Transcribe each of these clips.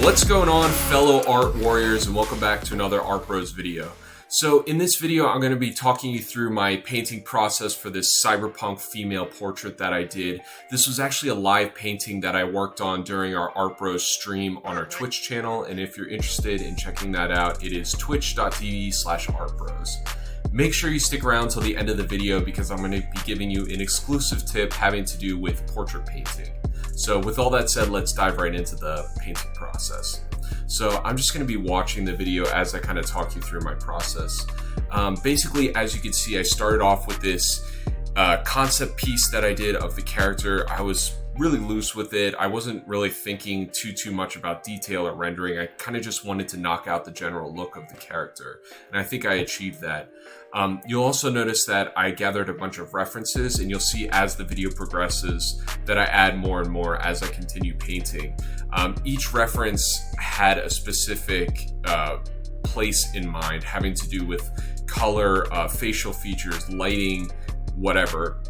What's going on, fellow art warriors, and welcome back to another Art Bros video. So in this video, I'm going to be talking you through my painting process for this Cyberpunk female portrait that I did. This was actually a live painting that I worked on during our Art Bros stream on our Twitch channel, and if you're interested in checking that out, it is twitch.tv/artbros. Make sure you stick around till the end of the video because I'm going to be giving you an exclusive tip having to do with portrait painting. So with all that said, let's dive right into the painting process. So I'm just going to be watching the video as I kind of talk you through my process. Basically, as you can see, I started off with this concept piece that I did of the character. I was really loose with it. I wasn't really thinking too much about detail or rendering. I kind of just wanted to knock out the general look of the character, and I think I achieved that. You'll also notice that I gathered a bunch of references, and you'll see as the video progresses that I add more and more as I continue painting. Each reference had a specific place in mind, having to do with color, facial features, lighting, whatever.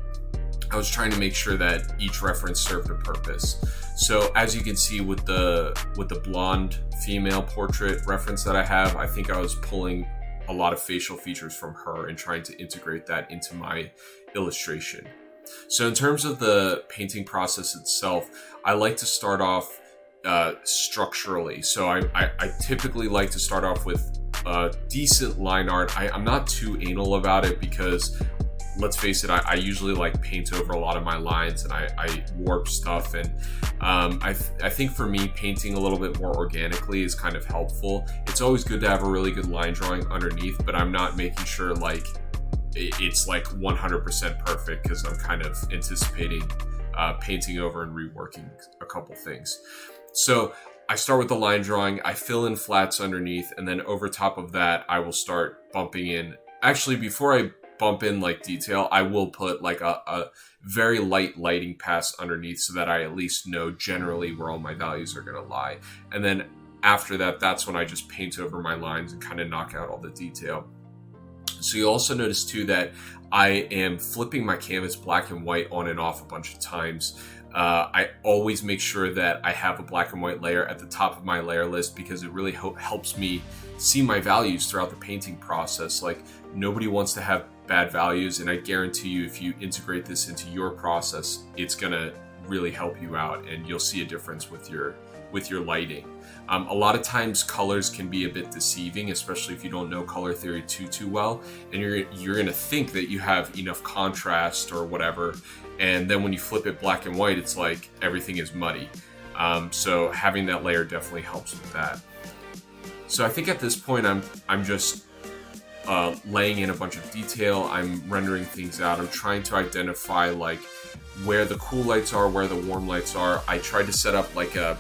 I was trying to make sure that each reference served a purpose. So as you can see with the blonde female portrait reference that I have, I think I was pulling a lot of facial features from her and trying to integrate that into my illustration. So in terms of the painting process itself, I like to start off structurally. So I typically like to start off with decent line art. I'm not too anal about it because, let's face it, I usually like paint over a lot of my lines and I warp stuff, and I think for me, painting a little bit more organically is kind of helpful. It's always good to have a really good line drawing underneath, but I'm not making sure like it's like 100% perfect because I'm kind of anticipating painting over and reworking a couple things. So I start with the line drawing, I fill in flats underneath, and then over top of that, I will start bumping in. Actually, before I bump in like detail, I will put like a very light lighting pass underneath so that I at least know generally where all my values are going to lie. And then after that, that's when I just paint over my lines and kind of knock out all the detail. So you'll also notice too that I am flipping my canvas black and white on and off a bunch of times. I always make sure that I have a black and white layer at the top of my layer list because it really helps me see my values throughout the painting process. Like, nobody wants to have bad values, and I guarantee you if you integrate this into your process, it's gonna really help you out and you'll see a difference with your lighting. A lot of times colors can be a bit deceiving, especially if you don't know color theory too well, and you're gonna think that you have enough contrast or whatever, and then when you flip it black and white, it's like everything is muddy. So having that layer definitely helps with that. So I think at this point I'm just laying in a bunch of detail. I'm rendering things out. I'm trying to identify like where the cool lights are, where the warm lights are. I tried to set up like a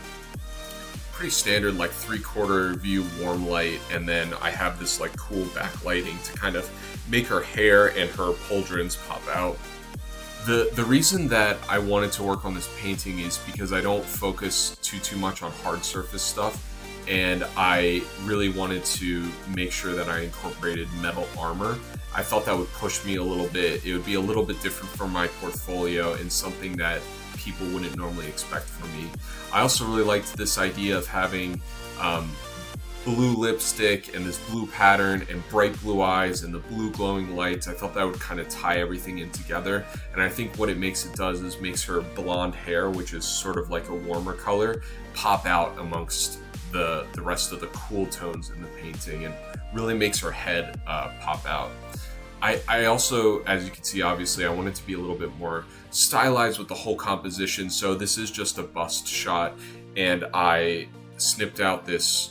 pretty standard like 3/4 view warm light, and then I have this like cool backlighting to kind of make her hair and her pauldrons pop out. The reason that I wanted to work on this painting is because I don't focus too much on hard surface stuff, and I really wanted to make sure that I incorporated metal armor. I thought that would push me a little bit. It would be a little bit different from my portfolio and something that people wouldn't normally expect from me. I also really liked this idea of having blue lipstick and this blue pattern and bright blue eyes and the blue glowing lights. I thought that would kind of tie everything in together, and I think what it makes her blonde hair, which is sort of like a warmer color, pop out amongst the rest of the cool tones in the painting, and really makes her head pop out. I also, as you can see, obviously I want it to be a little bit more stylized with the whole composition, so this is just a bust shot, and I snipped out this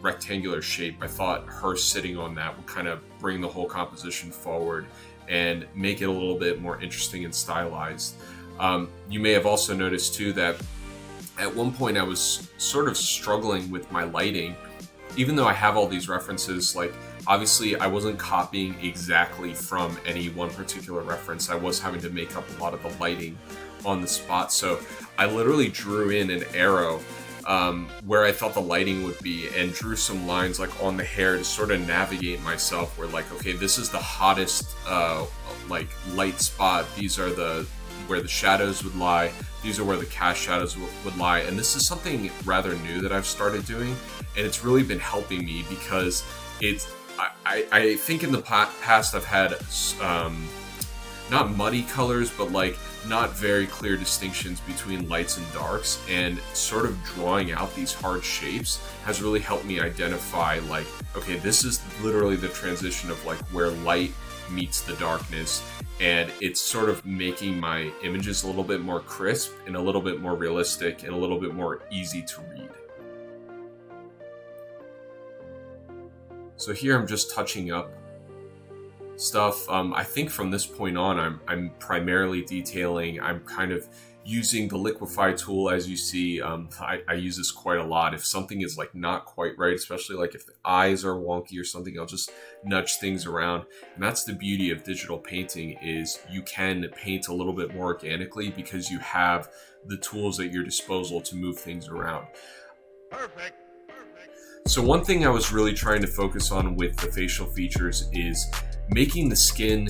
rectangular shape. I thought her sitting on that would kind of bring the whole composition forward and make it a little bit more interesting and stylized. You may have also noticed too that at one point I was sort of struggling with my lighting. Even though I have all these references, like obviously I wasn't copying exactly from any one particular reference. I was having to make up a lot of the lighting on the spot. So I literally drew in an arrow where I thought the lighting would be, and drew some lines like on the hair to sort of navigate myself, where like, okay, this is the hottest like light spot. These are where the shadows would lie. these are where the cast shadows would lie. And this is something rather new that I've started doing, and it's really been helping me because I think in the past I've had not muddy colors, but like not very clear distinctions between lights and darks, and sort of drawing out these hard shapes has really helped me identify, like, okay, this is literally the transition of like where light meets the darkness, and it's sort of making my images a little bit more crisp and a little bit more realistic and a little bit more easy to read. So here I'm just touching up stuff. I think from this point on, I'm primarily detailing. I'm kind of using the liquify tool, as you see. I use this quite a lot. If something is like not quite right, especially like if the eyes are wonky or something, I'll just nudge things around. And that's the beauty of digital painting, is you can paint a little bit more organically because you have the tools at your disposal to move things around. Perfect. So one thing I was really trying to focus on with the facial features is making the skin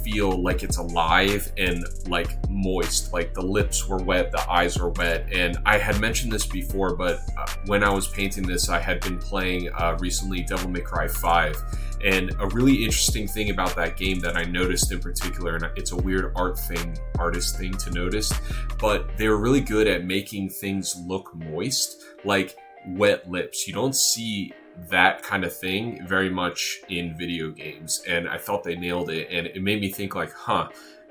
feel like it's alive and like moist, like the lips were wet, the eyes were wet. And I had mentioned this before, but when I was painting this, I had been playing recently Devil May Cry 5. And a really interesting thing about that game that I noticed in particular, and it's a weird artist thing to notice, but they were really good at making things look moist, like wet lips. You don't see that kind of thing very much in video games, and I thought they nailed it. And it made me think like,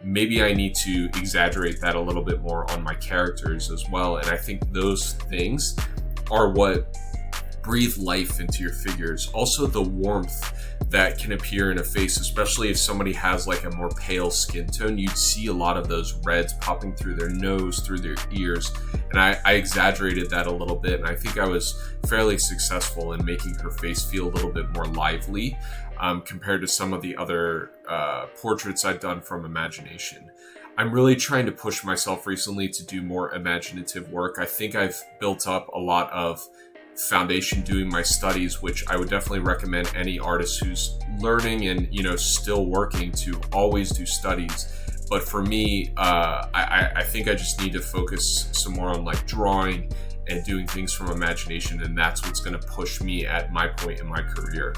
maybe I need to exaggerate that a little bit more on my characters as well. And I think those things are what breathe life into your figures. Also, the warmth that can appear in a face, especially if somebody has like a more pale skin tone, you'd see a lot of those reds popping through their nose, through their ears. And I exaggerated that a little bit, and I think I was fairly successful in making her face feel a little bit more lively compared to some of the other portraits I'd done from imagination. I'm really trying to push myself recently to do more imaginative work. I think I've built up a lot of foundation doing my studies, which I would definitely recommend any artist who's learning and, you know, still working to always do studies. But for me, I think I just need to focus some more on like drawing and doing things from imagination, and that's what's going to push me at my point in my career.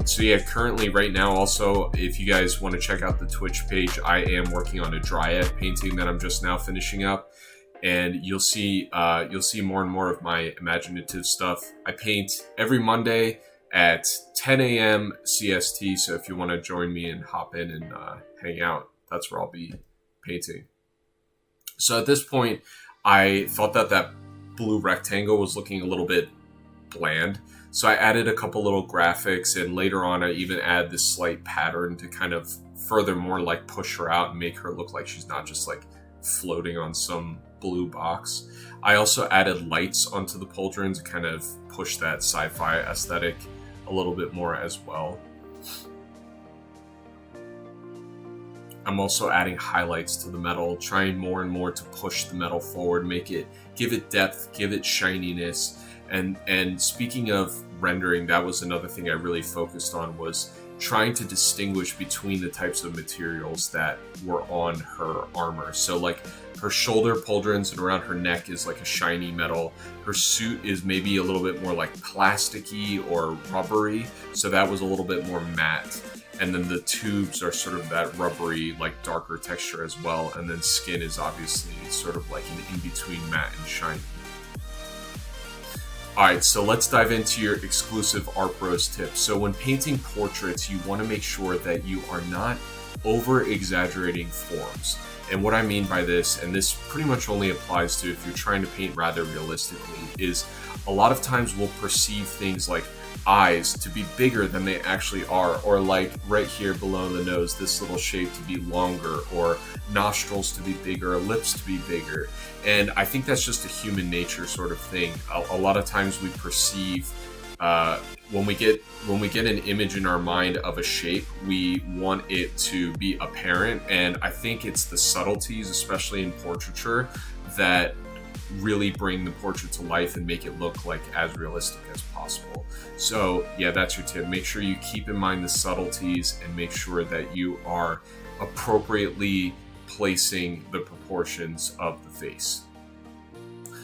So yeah, currently right now, also, if you guys want to check out the Twitch page, I am working on a dryad painting that I'm just now finishing up. And you'll see more and more of my imaginative stuff. I paint every Monday at 10 a.m. CST, so if you want to join me and hop in and hang out, that's where I'll be painting. So at this point, I thought that blue rectangle was looking a little bit bland, so I added a couple little graphics, and later on I even add this slight pattern to kind of furthermore like push her out and make her look like she's not just like floating on some blue box. I also added lights onto the pauldrons to kind of push that sci-fi aesthetic a little bit more as well. I'm also adding highlights to the metal, trying more and more to push the metal forward, give it depth, give it shininess. And speaking of rendering, that was another thing I really focused on, was trying to distinguish between the types of materials that were on her armor. So like her shoulder pauldrons and around her neck is like a shiny metal. Her suit is maybe a little bit more like plasticky or rubbery, so that was a little bit more matte. And then the tubes are sort of that rubbery, like darker texture as well. And then skin is obviously sort of like an in-between matte and shiny. Alright, so let's dive into your exclusive Art Bros tips. So when painting portraits, you want to make sure that you are not over-exaggerating forms. And what I mean by this, and this pretty much only applies to if you're trying to paint rather realistically, is a lot of times we'll perceive things like eyes to be bigger than they actually are, or like right here below the nose, this little shape to be longer, or nostrils to be bigger, or lips to be bigger. And I think that's just a human nature sort of thing. A lot of times we perceive when we get an image in our mind of a shape, we want it to be apparent. And I think it's the subtleties, especially in portraiture, that really bring the portrait to life and make it look like as realistic as possible. So yeah, that's your tip. Make sure you keep in mind the subtleties and make sure that you are appropriately replacing the proportions of the face.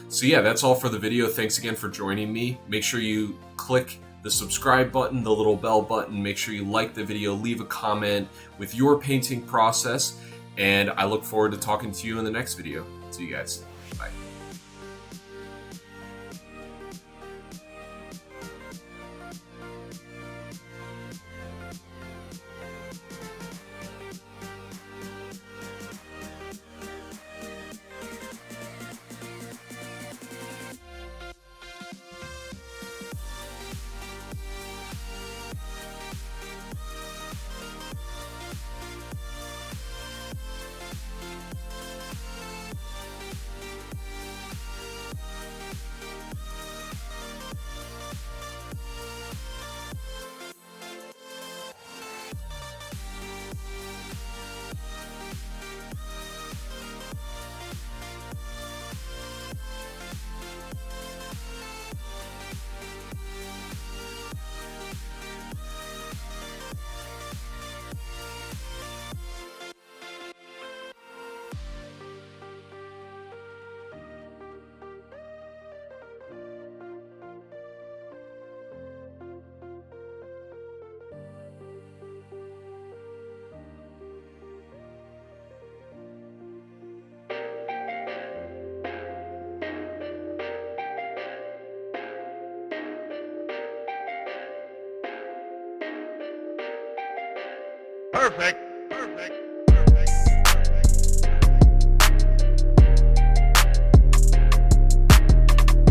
So yeah, that's all for the video. Thanks again for joining me. Make sure you click the subscribe button, the little bell button. Make sure you like the video, leave a comment with your painting process, and I look forward to talking to you in the next video. See you guys. Bye. Perfect.